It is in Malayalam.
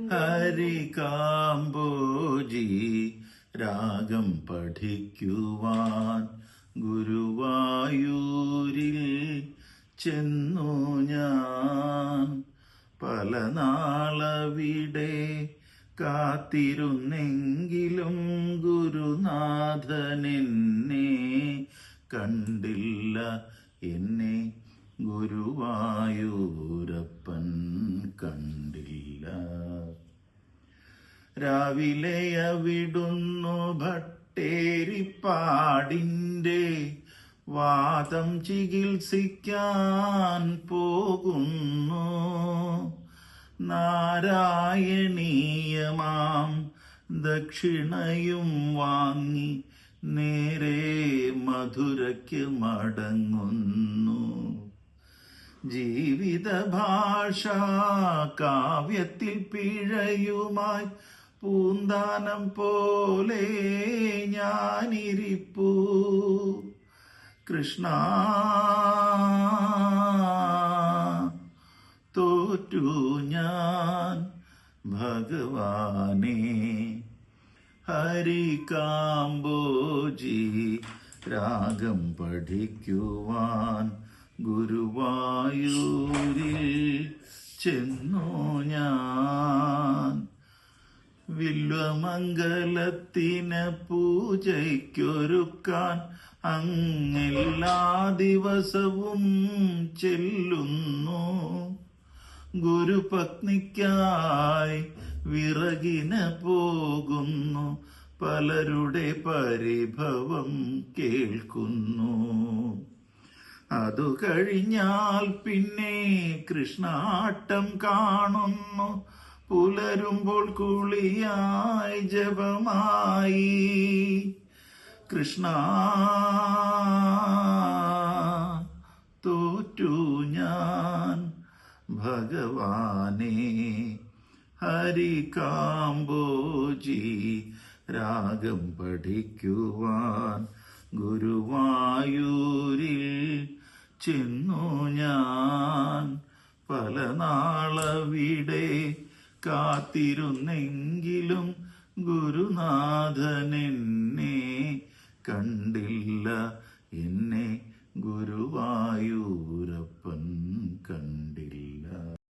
ഹരികാംബോജി രാഗം പഠിക്കുവാൻ ഗുരുവായൂരിൽ ചെന്നു ഞാൻ. പല നാളവിടെ കാത്തിരുന്നെങ്കിലും ഗുരുനാഥനെന്നെ കണ്ടില്ല. എന്നെ ഗുരുവായൂരപ്പൻ കണ്ടില്ല. രാവിലെ അവിടുന്നു ഭട്ടേരിപ്പാടിൻ്റെ വാദം ചികിത്സിക്കാൻ പോകുന്നു. നാരായണീയമാം ദക്ഷിണയും വാങ്ങി നേരെ മധുരയ്ക്ക് മടങ്ങുന്നു. ജീവിത ഭാഷ കാവ്യത്തിൽ പിഴയുമായി പൂന്താനം പോലെ ഞാനിരിപ്പൂ. കൃഷ്ണ തോറ്റു ഞാൻ ഭഗവാനേ. ഹരികാംബോജി രാഗം പഠിക്കുവാൻ ഗുരുവായൂരിൽ ചെന്നു ഞാൻ. വില്വമംഗലത്തിന് പൂജയ്ക്കൊരുക്കാൻ അങ്ങെല്ലാ ദിവസവും ചെല്ലുന്നു. ഗുരുപത്നിക്കായി വിറകിന് പോകുന്നു. പലരുടെ പരിഭവം കേൾക്കുന്നു. അതു കഴിഞ്ഞാൽ പിന്നെ കൃഷ്ണാട്ടം കാണുന്നു. പുലരുമ്പോൾ കുളിയായി ജപമായി. കൃഷ്ണ തോറ്റു ഞാൻ ഭഗവാനേ. ഹരികാംബോജി രാഗം പഠിക്കുവാൻ ഗുരുവായൂരിൽ ചെന്നു ഞാൻ. പല നാളവിടെ കാത്തിരുന്നെങ്കിലും ഗുരുനാഥനെന്നെ കണ്ടില്ല.